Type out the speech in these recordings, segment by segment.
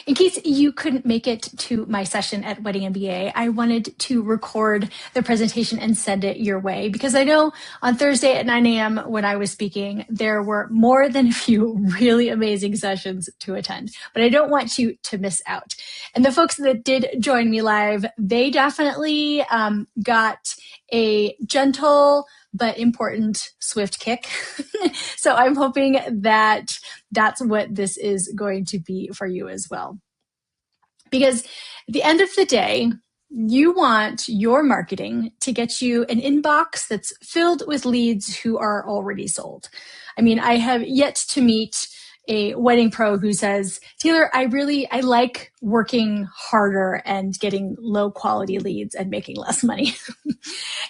In case you couldn't make it to my session at Wedding MBA, I wanted to record the presentation and send it your way because I know on Thursday at 9 a.m. when I was speaking, there were more than a few really amazing sessions to attend, but I don't want you to miss out. And the folks that did join me live, they definitely got a gentle but important swift kick. So I'm hoping that that's what this is going to be for you as well. Because at the end of the day, you want your marketing to get you an inbox that's filled with leads who are already sold. I mean, I have yet to meet a wedding pro who says, Taylor, I like working harder and getting low quality leads and making less money.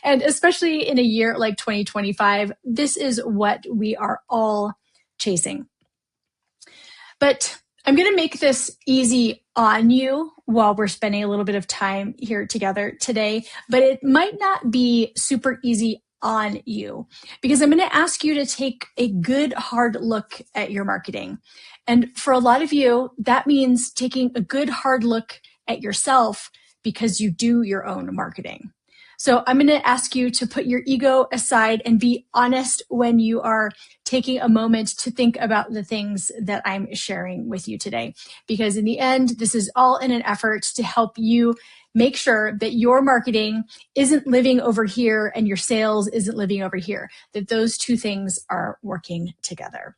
And especially in a year like 2025, this is what we are all chasing. But I'm going to make this easy on you while we're spending a little bit of time here together today, but it might not be super easy on you because I'm going to ask you to take a good hard look at your marketing. And for a lot of you, that means taking a good hard look at yourself because you do your own marketing. So I'm going to ask you to put your ego aside and be honest when you are taking a moment to think about the things that I'm sharing with you today. Because in the end, this is all in an effort to help you make sure that your marketing isn't living over here and your sales isn't living over here, that those two things are working together.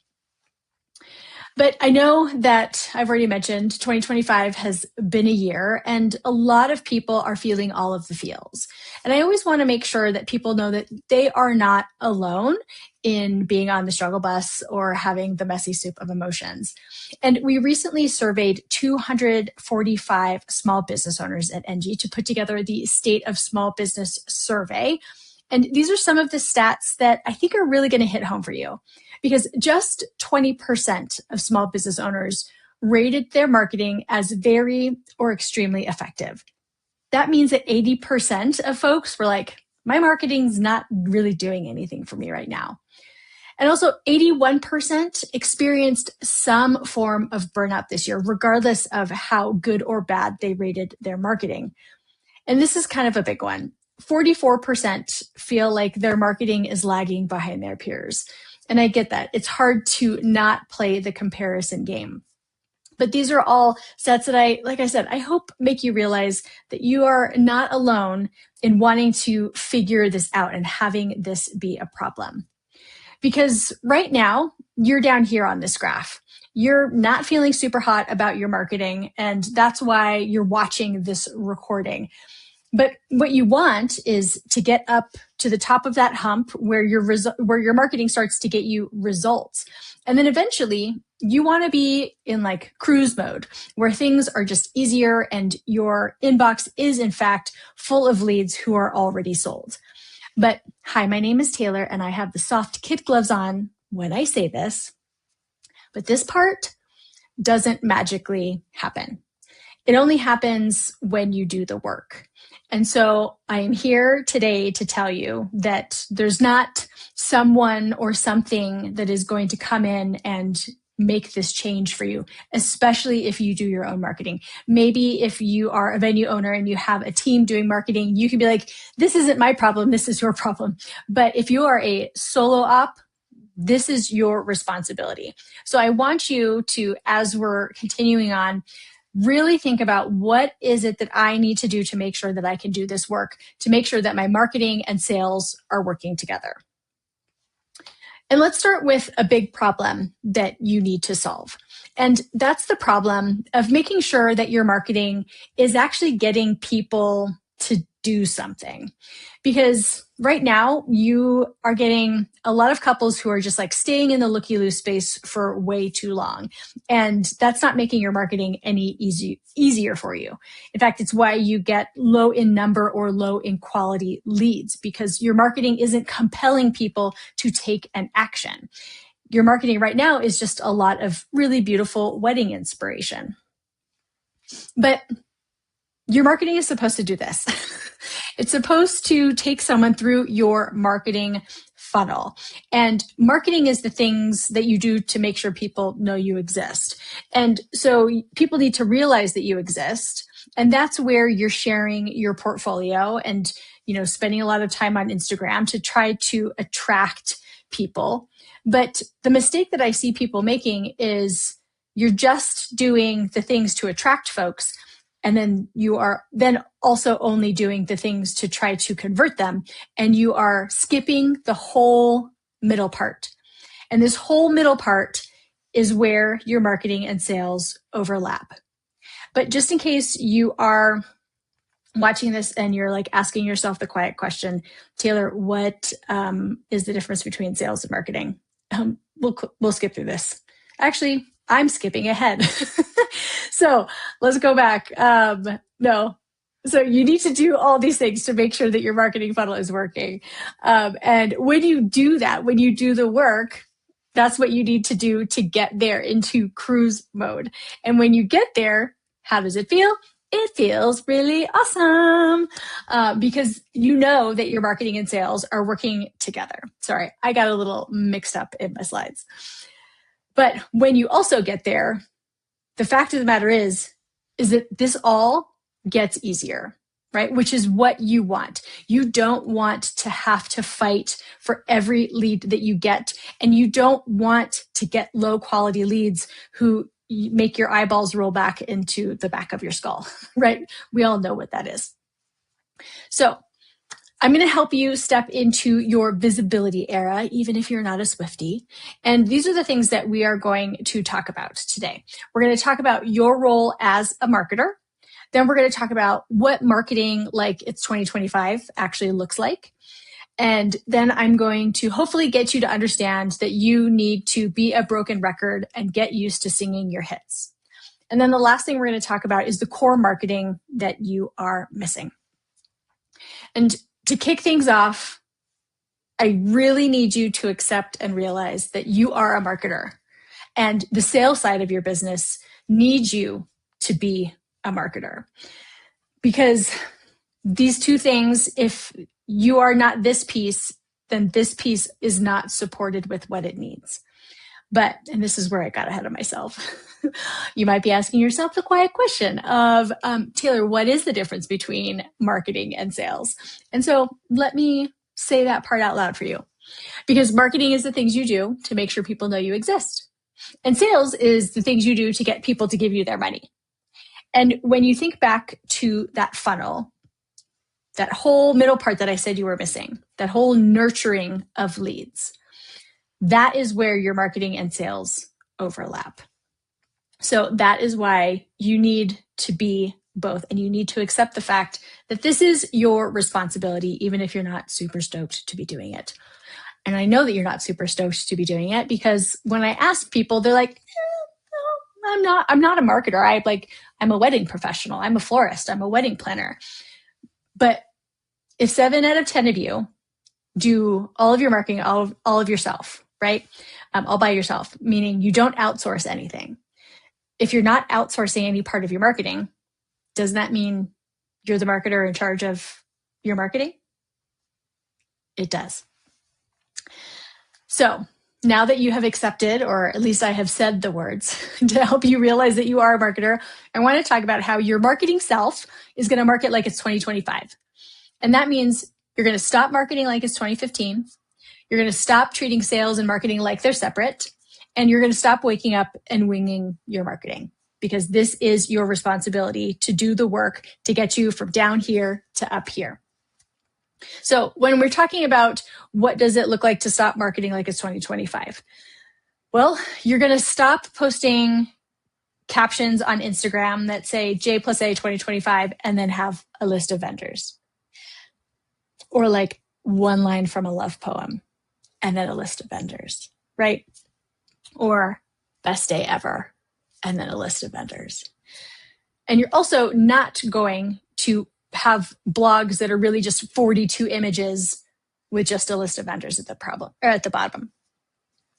But I know that I've already mentioned 2025 has been a year and a lot of people are feeling all of the feels. And I always want to make sure that people know that they are not alone in being on the struggle bus or having the messy soup of emotions. And we recently surveyed 245 small business owners at Enji to put together the State of Small Business Survey. And these are some of the stats that I think are really going to hit home for you. Because just 20% of small business owners rated their marketing as very or extremely effective. That means that 80% of folks were like, my marketing's not really doing anything for me right now. And also 81% experienced some form of burnout this year, regardless of how good or bad they rated their marketing. And this is kind of a big one. 44% feel like their marketing is lagging behind their peers. And I get that. It's hard to not play the comparison game. But these are all stats that like I said, I hope make you realize that you are not alone in wanting to figure this out and having this be a problem. Because right now, you're down here on this graph. You're not feeling super hot about your marketing, and that's why you're watching this recording. But what you want is to get up to the top of that hump where your marketing starts to get you results. And then eventually you want to be in like cruise mode where things are just easier and your inbox is in fact full of leads who are already sold. But hi, my name is Taylor and I have the soft kid gloves on when I say this, but this part doesn't magically happen. It only happens when you do the work. And so I am here today to tell you that there's not someone or something that is going to come in and make this change for you, especially if you do your own marketing. Maybe if you are a venue owner and you have a team doing marketing, you can be like, this isn't my problem, this is your problem. But if you are a solo op, this is your responsibility. So I want you to, as we're continuing on, really think about what is it that I need to do to make sure that I can do this work, to make sure that my marketing and sales are working together. And let's start with a big problem that you need to solve. And that's the problem of making sure that your marketing is actually getting people to do something. Because right now you are getting a lot of couples who are just like staying in the looky-loo space for way too long. And that's not making your marketing any easier for you. In fact, it's why you get low in number or low in quality leads, because your marketing isn't compelling people to take an action. Your marketing right now is just a lot of really beautiful wedding inspiration. But your marketing is supposed to do this. It's supposed to take someone through your marketing funnel. And marketing is the things that you do to make sure people know you exist. And so people need to realize that you exist. And that's where you're sharing your portfolio and, spending a lot of time on Instagram to try to attract people. But the mistake that I see people making is you're just doing the things to attract folks. And then you are then also only doing the things to try to convert them. And you are skipping the whole middle part. And this whole middle part is where your marketing and sales overlap. But just in case you are watching this and you're like asking yourself the quiet question, Taylor, what is the difference between sales and marketing? We'll skip through this. Actually, I'm skipping ahead. So let's go back. No. So you need to do all these things to make sure that your marketing funnel is working. And when you do that, when you do the work, that's what you need to do to get there into cruise mode. And when you get there, how does it feel? It feels really awesome because you know that your marketing and sales are working together. Sorry, I got a little mixed up in my slides. But when you also get there, the fact of the matter is that this all gets easier, right? Which is what you want. You don't want to have to fight for every lead that you get. And you don't want to get low quality leads who make your eyeballs roll back into the back of your skull, right? We all know what that is. So I'm going to help you step into your visibility era, even if you're not a Swiftie. And these are the things that we are going to talk about today. We're going to talk about your role as a marketer. Then we're going to talk about what marketing like it's 2025 actually looks like. And then I'm going to hopefully get you to understand that you need to be a broken record and get used to singing your hits. And then the last thing we're going to talk about is the core marketing that you are missing. And to kick things off, I really need you to accept and realize that you are a marketer and the sales side of your business needs you to be a marketer. Because these two things, if you are not this piece, then this piece is not supported with what it needs. But, and this is where I got ahead of myself, you might be asking yourself the quiet question of, Taylor, what is the difference between marketing and sales? And so let me say that part out loud for you. Because marketing is the things you do to make sure people know you exist. And sales is the things you do to get people to give you their money. And when you think back to that funnel, that whole middle part that I said you were missing, that whole nurturing of leads, that is where your marketing and sales overlap. So that is why you need to be both. And you need to accept the fact that this is your responsibility, even if you're not super stoked to be doing it. And I know that you're not super stoked to be doing it because when I ask people, they're like, no, I'm not a marketer. I'm a wedding professional. I'm a florist. I'm a wedding planner. But if 7 out of 10 of you do all of your marketing, all of yourself, right? All by yourself, meaning you don't outsource anything. If you're not outsourcing any part of your marketing, does that mean you're the marketer in charge of your marketing? It does. So now that you have accepted, or at least I have said the words to help you realize that you are a marketer, I want to talk about how your marketing self is going to market like it's 2025. And that means you're going to stop marketing like it's 2015. You're going to stop treating sales and marketing like they're separate. And you're going to stop waking up and winging your marketing because this is your responsibility to do the work to get you from down here to up here. So when we're talking about what does it look like to stop marketing like it's 2025? Well, you're going to stop posting captions on Instagram that say J+A 2025 and then have a list of vendors. Or like one line from a love poem and then a list of vendors, right? Or best day ever and then a list of vendors. And you're also not going to have blogs that are really just 42 images with just a list of vendors at the bottom.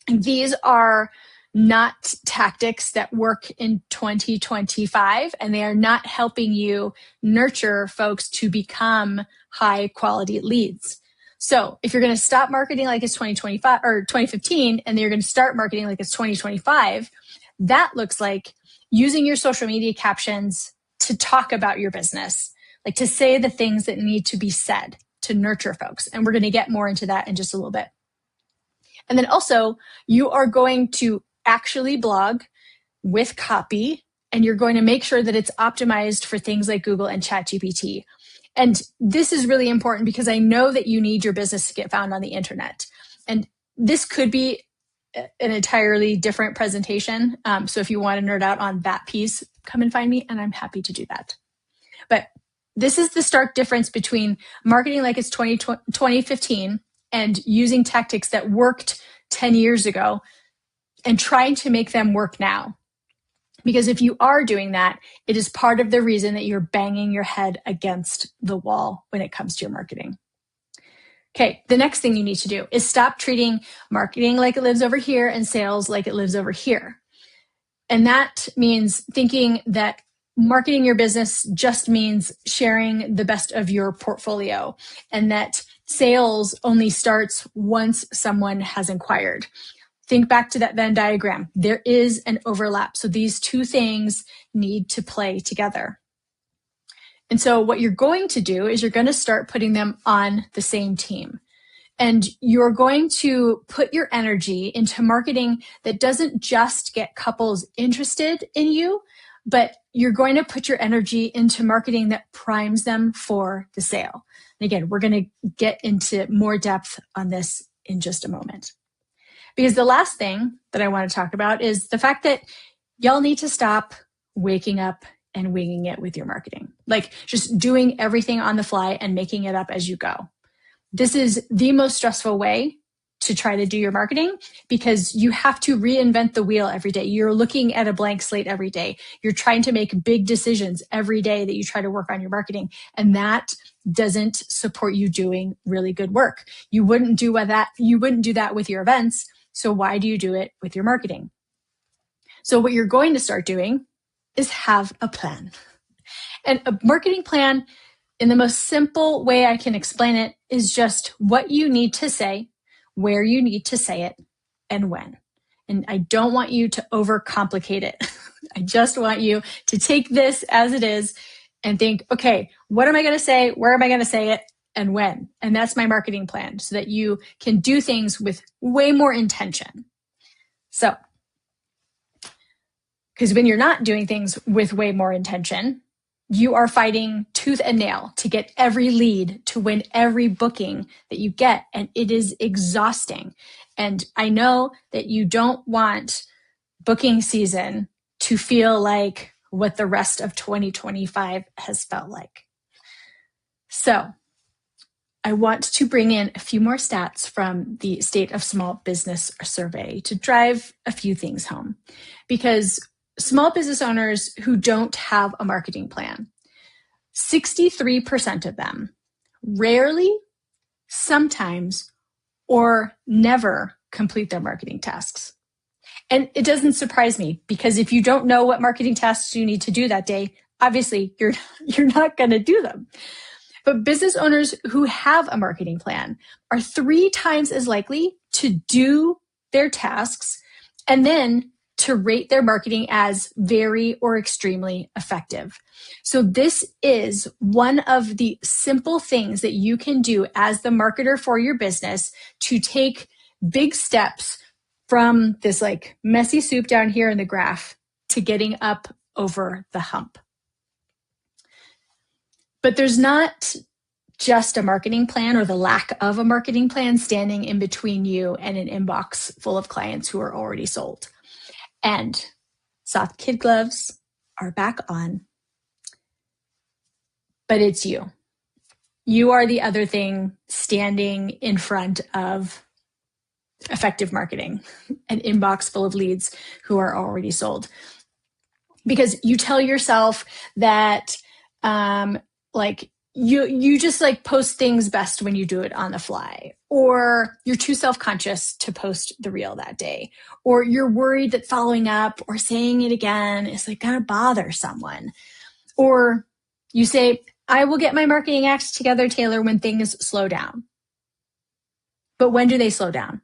And these are not tactics that work in 2025, and they are not helping you nurture folks to become high quality leads. So if you're going to stop marketing like it's 2025 or 2015, and then you're going to start marketing like it's 2025, That looks like using your social media captions to talk about your business, like to say the things that need to be said to nurture folks. And we're going to get more into that in just a little bit. And then also, you are going to actually blog with copy, and you're going to make sure that it's optimized for things like Google and ChatGPT. And this is really important because I know that you need your business to get found on the internet. And this could be an entirely different presentation. So if you want to nerd out on that piece, come and find me, and I'm happy to do that. But this is the stark difference between marketing like it's 2015 and using tactics that worked 10 years ago and trying to make them work now. Because if you are doing that, it is part of the reason that you're banging your head against the wall when it comes to your marketing. Okay, the next thing you need to do is stop treating marketing like it lives over here and sales like it lives over here. And that means thinking that marketing your business just means sharing the best of your portfolio, and that sales only starts once someone has inquired. Think back to that Venn diagram. There is an overlap. So these two things need to play together. And so what you're going to do is you're going to start putting them on the same team. And you're going to put your energy into marketing that doesn't just get couples interested in you, but you're going to put your energy into marketing that primes them for the sale. And again, we're going to get into more depth on this in just a moment. Because the last thing that I want to talk about is the fact that y'all need to stop waking up and winging it with your marketing. Like just doing everything on the fly and making it up as you go. This is the most stressful way to try to do your marketing because you have to reinvent the wheel every day. You're looking at a blank slate every day. You're trying to make big decisions every day that you try to work on your marketing. And that doesn't support you doing really good work. You wouldn't do that with your events. So why do you do it with your marketing? So what you're going to start doing is have a plan. And a marketing plan, in the most simple way I can explain it, is just what you need to say, where you need to say it, and when. And I don't want you to overcomplicate it. I just want you to take this as it is and think, okay, what am I going to say? Where am I going to say it? And when? And that's my marketing plan so that you can do things with way more intention. So, because when you're not doing things with way more intention, you are fighting tooth and nail to get every lead, to win every booking that you get. And it is exhausting. And I know that you don't want booking season to feel like what the rest of 2025 has felt like. So I want to bring in a few more stats from the State of Small Business Survey to drive a few things home. Because small business owners who don't have a marketing plan, 63% of them rarely, sometimes, or never complete their marketing tasks. And it doesn't surprise me because if you don't know what marketing tasks you need to do that day, obviously you're not going to do them. But business owners who have a marketing plan are 3 times as likely to do their tasks and then to rate their marketing as very or extremely effective. So this is one of the simple things that you can do as the marketer for your business to take big steps from this like messy soup down here in the graph to getting up over the hump. But there's not just a marketing plan or the lack of a marketing plan standing in between you and an inbox full of clients who are already sold. And soft kid gloves are back on, but it's you. You are the other thing standing in front of effective marketing, an inbox full of leads who are already sold. Because you tell yourself that you just like post things best when you do it on the fly, or you're too self-conscious to post the reel that day, or you're worried that following up or saying it again is like gonna bother someone, or you say, I will get my marketing act together, Taylor, when things slow down. But when do they slow down?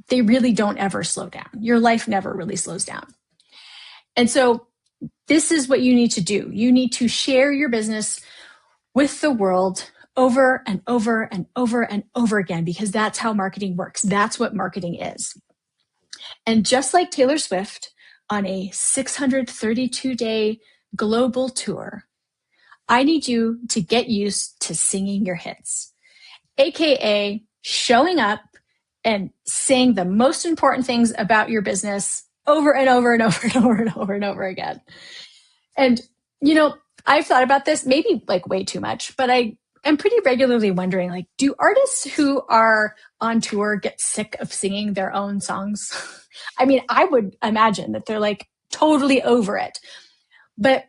They really don't ever slow down. Your life never really slows down. And so this is what you need to do. You need to share your business with the world over and over and over and over again, because that's how marketing works. That's what marketing is. And just like Taylor Swift on a 632-day global tour, I need you to get used to singing your hits, AKA showing up and saying the most important things about your business over and over and over and over and over and over again. And, I've thought about this maybe like way too much, but I am pretty regularly wondering, like, do artists who are on tour get sick of singing their own songs? I mean, I would imagine that they're like totally over it. But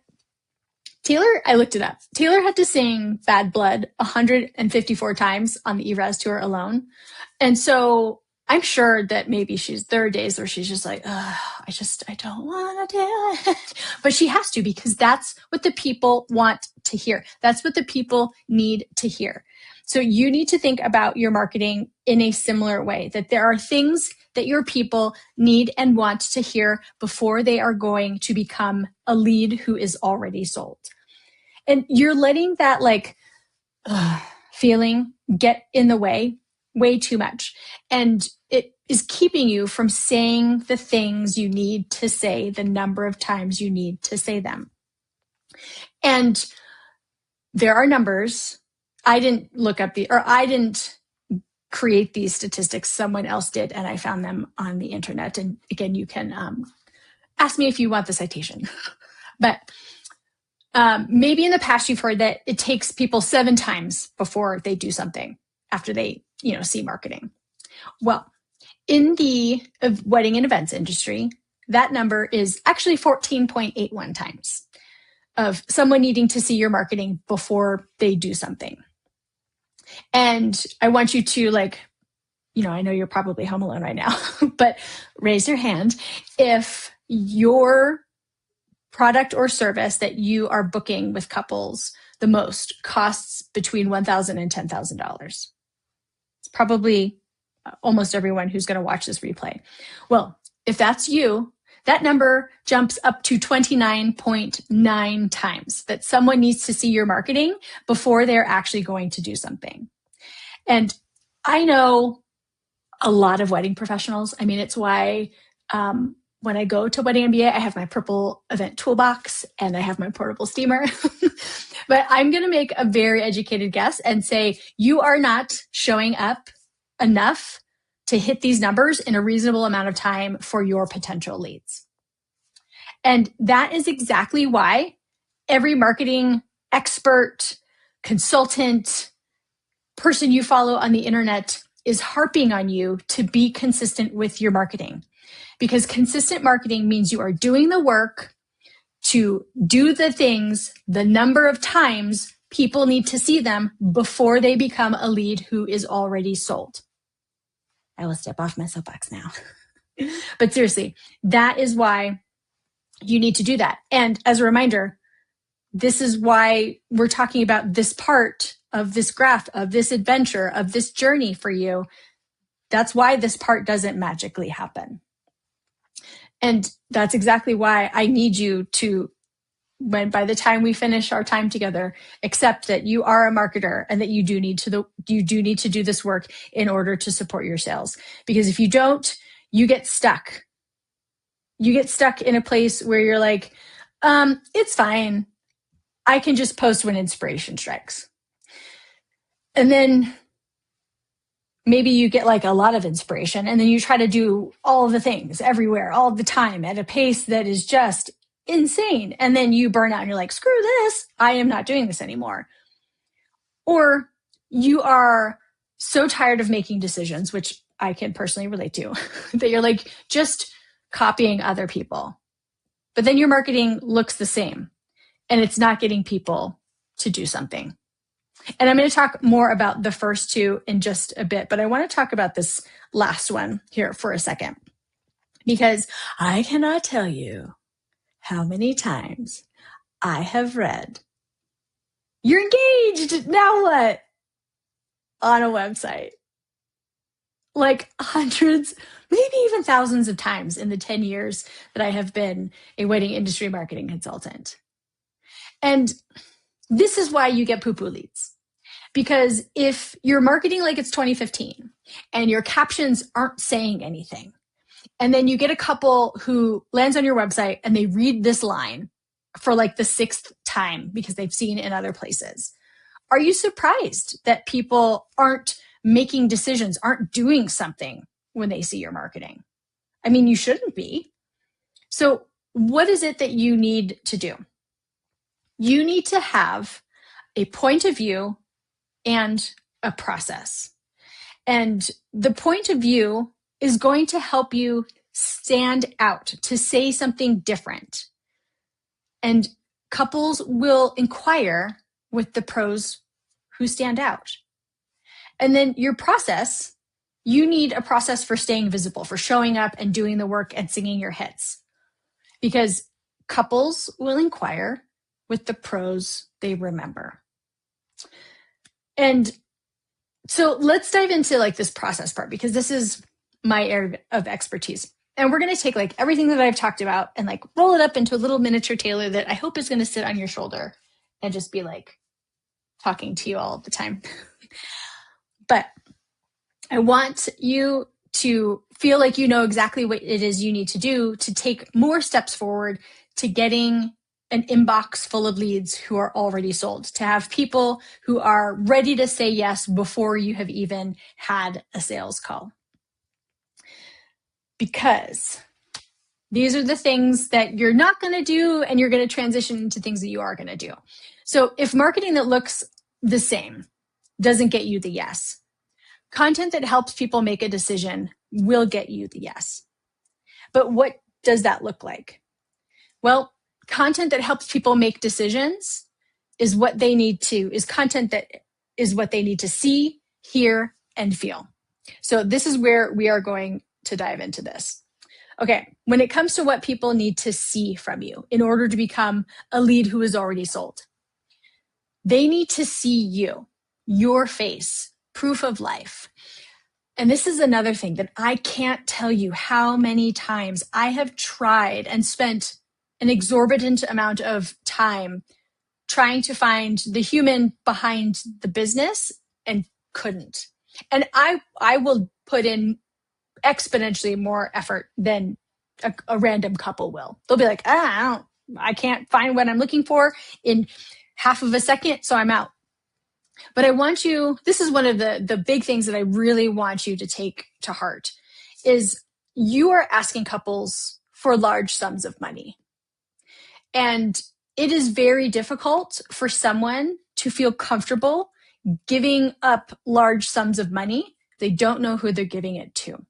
Taylor, I looked it up. Taylor had to sing Bad Blood 154 times on the Eras tour alone. And so I'm sure that maybe there are days where she's just like, I don't want to do it. But she has to, because that's what the people want to hear. That's what the people need to hear. So you need to think about your marketing in a similar way, that there are things that your people need and want to hear before they are going to become a lead who is already sold. And you're letting that feeling get in the way too much. And it is keeping you from saying the things you need to say, the number of times you need to say them. And there are numbers. I didn't create these statistics. Someone else did, and I found them on the internet. And again, you can ask me if you want the citation. But maybe in the past you've heard that it takes people 7 times before they do something after they, see marketing. Well, in the wedding and events industry, that number is actually 14.81 times of someone needing to see your marketing before they do something. And I want you to I know you're probably home alone right now, but raise your hand if your product or service that you are booking with couples the most costs between $1,000 and $10,000. It's probably almost everyone who's going to watch this replay. Well, if that's you, that number jumps up to 29.9 times that someone needs to see your marketing before they're actually going to do something. And I know a lot of wedding professionals. I mean, it's why when I go to Wedding MBA, I have my purple event toolbox and I have my portable steamer. But I'm going to make a very educated guess and say you are not showing up enough to hit these numbers in a reasonable amount of time for your potential leads. And that is exactly why every marketing expert, consultant, person you follow on the internet is harping on you to be consistent with your marketing. Because consistent marketing means you are doing the work to do the things the number of times people need to see them before they become a lead who is already sold. I will step off my soapbox now. But seriously, that is why you need to do that. And as a reminder, this is why we're talking about this part of this graph, of this adventure, of this journey for you. That's why this part doesn't magically happen. And that's exactly why I need you to, by the time we finish our time together, accept that you are a marketer and that you do need to do this work in order to support your sales. Because if you don't, you get stuck. You get stuck in a place where you're like, it's fine. I can just post when inspiration strikes. And then maybe you get a lot of inspiration and then you try to do all of the things everywhere, all the time at a pace that is just insane. And then you burn out and you're like, screw this. I am not doing this anymore. Or you are so tired of making decisions, which I can personally relate to, that you're just copying other people. But then your marketing looks the same and it's not getting people to do something. And I'm going to talk more about the first two in just a bit, but I want to talk about this last one here for a second, because I cannot tell you how many times I have read, "You're engaged, now what?" on a website. like hundreds, maybe even thousands of times in the 10 years that I have been a wedding industry marketing consultant. And this is why you get poo-poo leads. Because if you're marketing like it's 2015 and your captions aren't saying anything, and then you get a couple who lands on your website and they read this line for like the 6th time because they've seen it in other places, are you surprised that people aren't making decisions, aren't doing something when they see your marketing? I mean, you shouldn't be. So what is it that you need to do? You need to have a point of view and a process. And the point of view is going to help you stand out, to say something different. And couples will inquire with the pros who stand out. And then your process, you need a process for staying visible, for showing up and doing the work and singing your hits. Because couples will inquire with the pros they remember. And so let's dive into like this process part, because this is my area of expertise. And we're going to take like everything that I've talked about and like roll it up into a little miniature tailor that I hope is going to sit on your shoulder and just be like talking to you all the time. But I want you to feel like you know exactly what it is you need to do to take more steps forward to getting an inbox full of leads who are already sold, to have people who are ready to say yes before you have even had a sales call. Because these are the things that you're not going to do, and you're going to transition into things that you are going to do. So if marketing that looks the same doesn't get you the yes, content that helps people make a decision will get you the yes. But what does that look like? Well, content that helps people make decisions is what they need to, is content that is what they need to see, hear, and feel. So this is where we are going to dive into this. Okay, when it comes to what people need to see from you in order to become a lead who is already sold, they need to see you, your face, proof of life. And this is another thing that I can't tell you how many times I have tried and spent an exorbitant amount of time trying to find the human behind the business and couldn't. And I will put in exponentially more effort than a random couple will. They'll be like, I can't find what I'm looking for in half of a second, so I'm out. But I want you, this is one of the big things that I really want you to take to heart, is you are asking couples for large sums of money. And it is very difficult for someone to feel comfortable giving up large sums of money. They don't know who they're giving it to.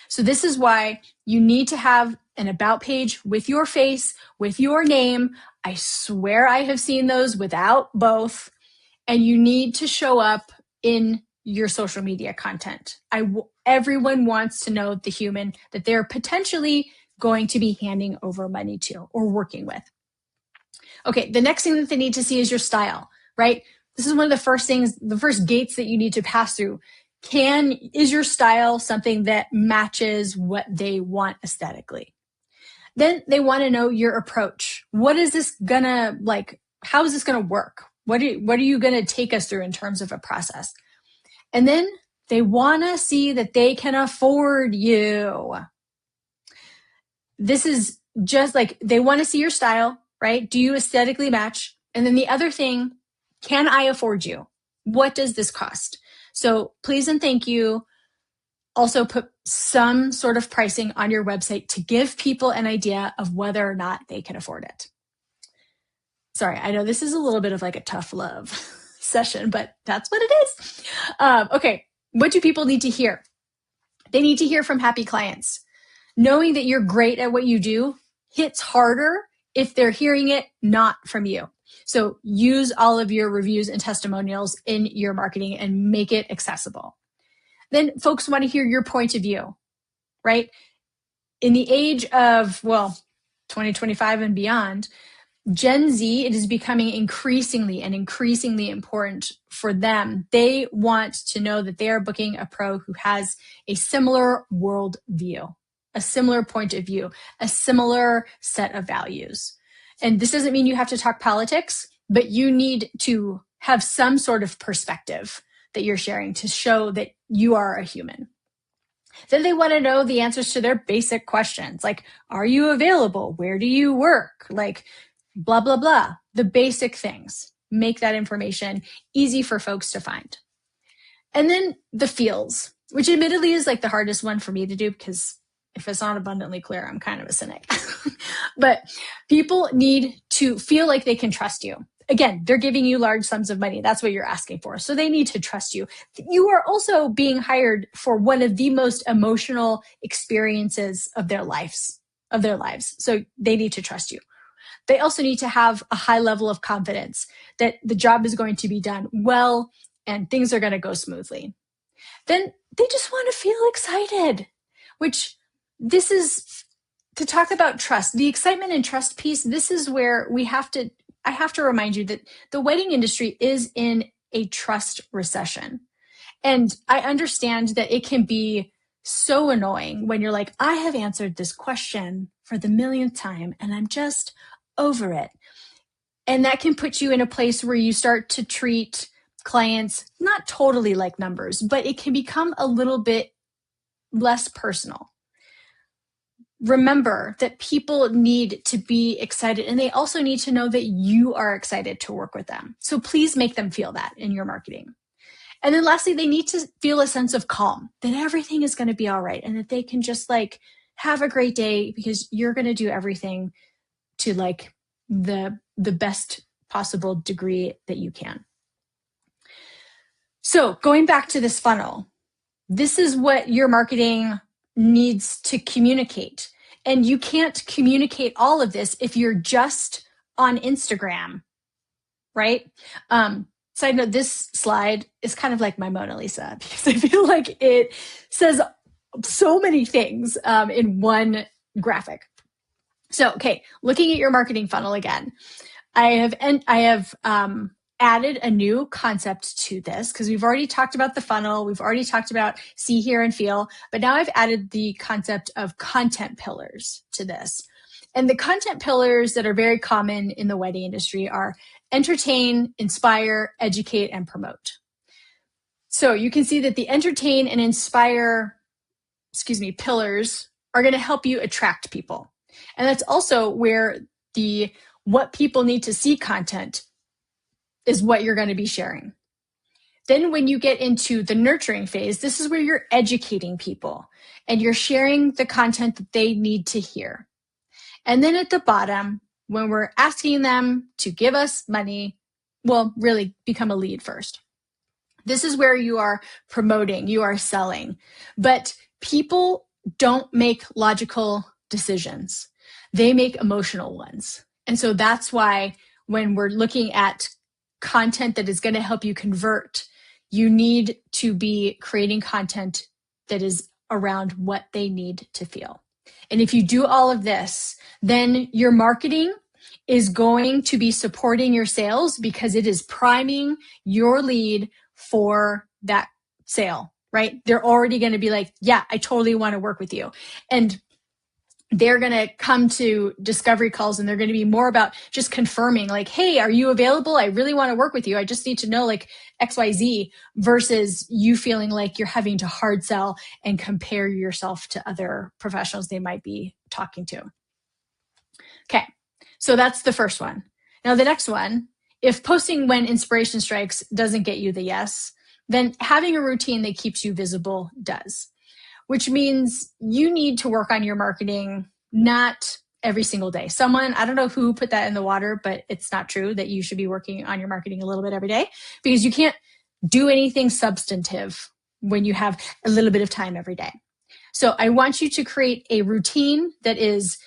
So this is why you need to have an about page with your face, with your name. I swear I have seen those without both. And you need to show up in your social media content. Everyone wants to know the human that they're potentially going to be handing over money to or working with. Okay, the next thing that they need to see is your style, right? This is one of the first things, the first gates that you need to pass through. Is your style something that matches what they want aesthetically? Then they want to know your approach. What is this gonna like? How is this gonna work? What are you gonna take us through in terms of a process? And then they want to see that they can afford you. This is just like, they want to see your style, right? Do you aesthetically match? And then the other thing, can I afford you? What does this cost? So please and thank you. Also put some sort of pricing on your website to give people an idea of whether or not they can afford it. Sorry, I know this is a little bit of like a tough love session, but that's what it is. Okay, what do people need to hear? They need to hear from happy clients. Knowing that you're great at what you do hits harder if they're hearing it not from you. So use all of your reviews and testimonials in your marketing and make it accessible. Then folks want to hear your point of view, right? In the age of, 2025 and beyond, Gen Z, it is becoming increasingly important for them. They want to know that they are booking a pro who has a similar world view, a similar point of view, a similar set of values. And this doesn't mean you have to talk politics, but you need to have some sort of perspective that you're sharing to show that you are a human. Then they want to know the answers to their basic questions, like, are you available? Where do you work? Like, blah, blah, blah. The basic things. Make that information easy for folks to find. And then the feels, which admittedly is like the hardest one for me to do, because if it's not abundantly clear, I'm kind of a cynic. But people need to feel like they can trust you. Again, they're giving you large sums of money. That's what you're asking for. So they need to trust you. You are also being hired for one of the most emotional experiences of their lives. So they need to trust you. They also need to have a high level of confidence that the job is going to be done well and things are going to go smoothly. Then they just want to feel excited, which this is to talk about trust. The excitement and trust piece, this is where I have to remind you that the wedding industry is in a trust recession. And I understand that it can be so annoying when you're like, I have answered this question for the millionth time and I'm just over it. And that can put you in a place where you start to treat clients not totally like numbers, but it can become a little bit less personal. Remember that people need to be excited, and they also need to know that you are excited to work with them. So please make them feel that in your marketing. And then lastly, they need to feel a sense of calm, that everything is going to be all right and that they can just like have a great day because you're going to do everything to like the best possible degree that you can. So going back to this funnel, this is what your marketing needs to communicate. And you can't communicate all of this if you're just on Instagram, right? Side note, this slide is kind of like my Mona Lisa because I feel like it says so many things in one graphic. So, okay, looking at your marketing funnel again, I have added a new concept to this because we've already talked about the funnel. We've already talked about see, hear, and feel. But now I've added the concept of content pillars to this. And the content pillars that are very common in the wedding industry are entertain, inspire, educate, and promote. So you can see that the entertain and inspire, pillars are going to help you attract people. And that's also where the what people need to see content is what you're going to be sharing. Then when you get into the nurturing phase, this is where you're educating people and you're sharing the content that they need to hear. And then at the bottom, when we're asking them to give us money, well, really become a lead first. This is where you are promoting, you are selling. But people don't make logical decisions. They make emotional ones. And so that's why when we're looking at content that is going to help you convert, you need to be creating content that is around what they need to feel. And if you do all of this, then your marketing is going to be supporting your sales because it is priming your lead for that sale, right? They're already going to be like, yeah, I totally want to work with you. And they're going to come to discovery calls and they're going to be more about just confirming like, hey, are you available? I really want to work with you. I just need to know like XYZ versus you feeling like you're having to hard sell and compare yourself to other professionals they might be talking to. Okay, so that's the first one. Now the next one, if posting when inspiration strikes doesn't get you the yes, then having a routine that keeps you visible does. Which means you need to work on your marketing, not every single day. Someone, I don't know who put that in the water, but it's not true that you should be working on your marketing a little bit every day because you can't do anything substantive when you have a little bit of time every day. So I want you to create a routine that is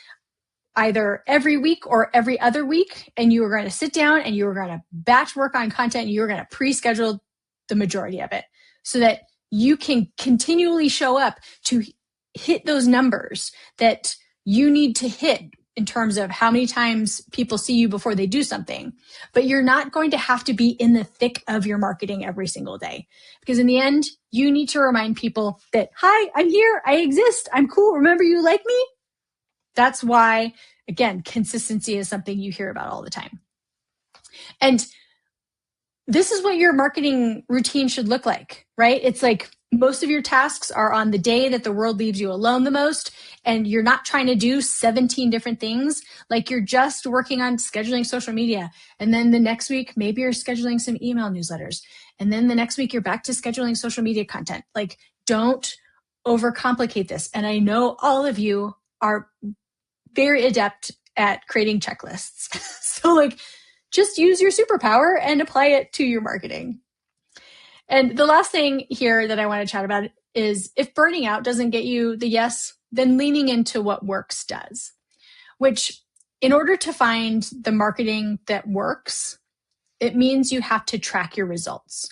either every week or every other week, and you are going to sit down and you are going to batch work on content and you are going to pre-schedule the majority of it so that you can continually show up to hit those numbers that you need to hit in terms of how many times people see you before they do something, but you're not going to have to be in the thick of your marketing every single day. Because in the end, you need to remind people that, hi, I'm here, I exist, I'm cool, remember you like me? That's why, again, consistency is something you hear about all the time. And this is what your marketing routine should look like, right? It's like most of your tasks are on the day that the world leaves you alone the most, and you're not trying to do 17 different things. Like you're just working on scheduling social media. And then the next week, maybe you're scheduling some email newsletters. And then the next week, you're back to scheduling social media content. Like, don't overcomplicate this. And I know all of you are very adept at creating checklists. So like, just use your superpower and apply it to your marketing. And the last thing here that I want to chat about is if burning out doesn't get you the yes, then leaning into what works does, which in order to find the marketing that works, it means you have to track your results.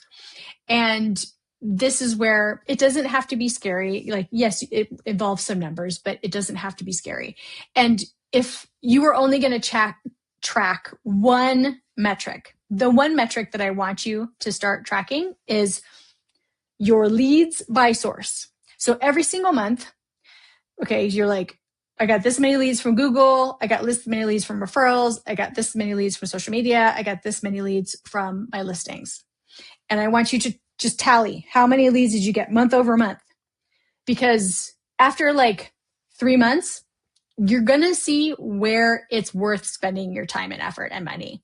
And this is where it doesn't have to be scary. Like, yes, it involves some numbers, but it doesn't have to be scary. And if you are only going to track one metric, the one metric that I want you to start tracking is your leads by source. So every single month, okay, you're like, I got this many leads from Google. I got this many leads from referrals. I got this many leads from social media. I got this many leads from my listings. And I want you to just tally how many leads did you get month over month? Because after like 3 months, you're going to see where it's worth spending your time and effort and money,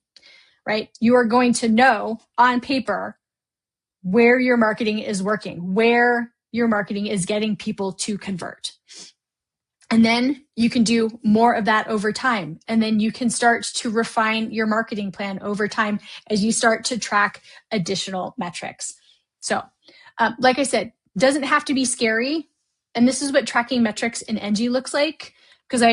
right? You are going to know on paper where your marketing is working, where your marketing is getting people to convert. And then you can do more of that over time. And then you can start to refine your marketing plan over time as you start to track additional metrics. So, like I said, doesn't have to be scary. And this is what tracking metrics in Enji looks like. Because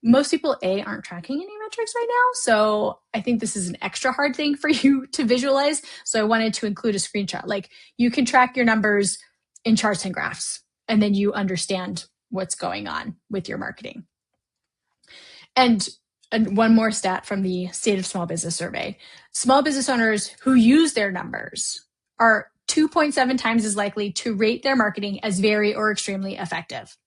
most people, aren't tracking any metrics right now. So I think this is an extra hard thing for you to visualize. So I wanted to include a screenshot. Like you can track your numbers in charts and graphs, and then you understand what's going on with your marketing. And one more stat from the State of Small Business Survey. Small business owners who use their numbers are 2.7 times as likely to rate their marketing as very or extremely effective.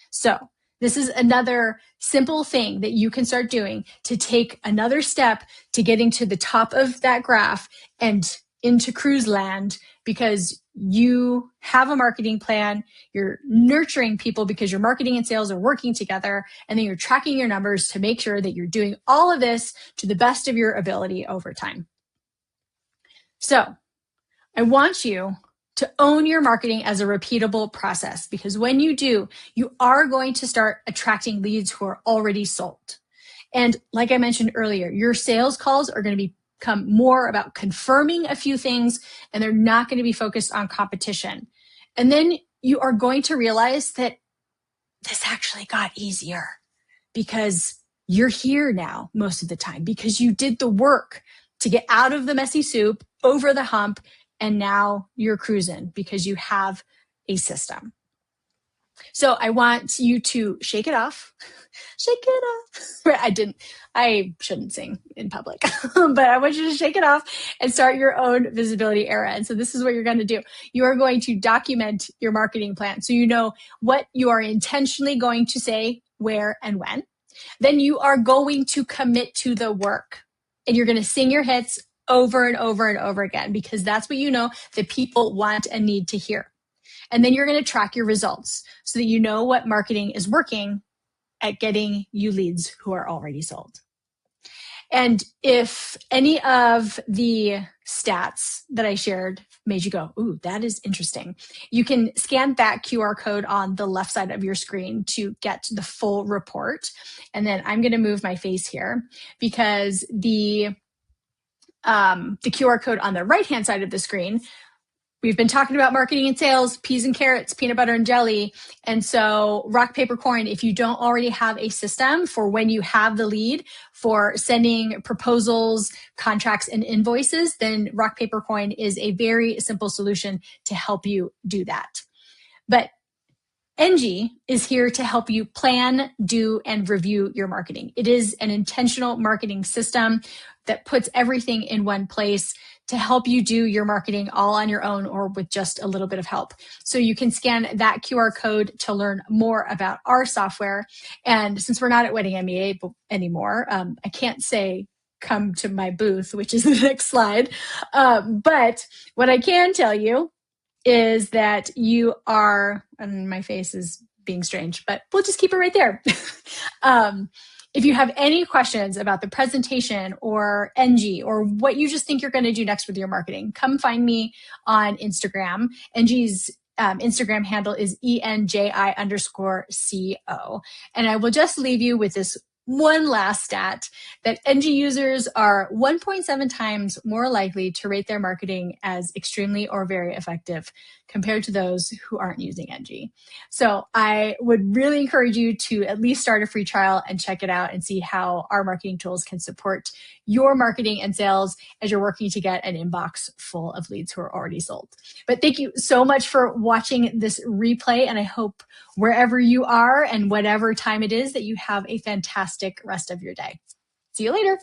So this is another simple thing that you can start doing to take another step to getting to the top of that graph and into cruise land, because you have a marketing plan, you're nurturing people because your marketing and sales are working together, and then you're tracking your numbers to make sure that you're doing all of this to the best of your ability over time. So I want you to own your marketing as a repeatable process, because when you do, you are going to start attracting leads who are already sold. And like I mentioned earlier, your sales calls are going to become more about confirming a few things, and they're not going to be focused on competition. And then you are going to realize that this actually got easier because you're here now most of the time, because you did the work to get out of the messy soup, over the hump, and now you're cruising because you have a system. So I want you to shake it off. Shake it off. I shouldn't sing in public, but I want you to shake it off and start your own visibility era. And so this is what you're going to do. You are going to document your marketing plan so you know what you are intentionally going to say, where, and when. Then you are going to commit to the work, and you're going to sing your hits over and over and over again, because that's what you know that people want and need to hear. And then you're going to track your results so that you know what marketing is working at getting you leads who are already sold. And if any of the stats that I shared made you go, ooh, that is interesting, you can scan that QR code on the left side of your screen to get the full report. And then I'm going to move my face here, because the QR code on the right-hand side of the screen, we've been talking about marketing and sales, peas and carrots, peanut butter and jelly. And so rock, paper, coin, if you don't already have a system for when you have the lead for sending proposals, contracts, and invoices, then rock, paper, coin is a very simple solution to help you do that. But Enji is here to help you plan, do, and review your marketing. It is an intentional marketing system that puts everything in one place to help you do your marketing all on your own or with just a little bit of help. So you can scan that QR code to learn more about our software. And since we're not at Wedding MBA anymore, I can't say come to my booth, which is the next slide. But what I can tell you is that you are, and my face is being strange, but we'll just keep it right there. If you have any questions about the presentation or Enji or what you just think you're going to do next with your marketing, come find me on Instagram. Enji's Instagram handle is ENJI_CO. And I will just leave you with this one last stat that Enji users are 1.7 times more likely to rate their marketing as extremely or very effective compared to those who aren't using Enji. So I would really encourage you to at least start a free trial and check it out and see how our marketing tools can support your marketing and sales as you're working to get an inbox full of leads who are already sold. But thank you so much for watching this replay, and I hope wherever you are and whatever time it is that you have a fantastic rest of your day. See you later.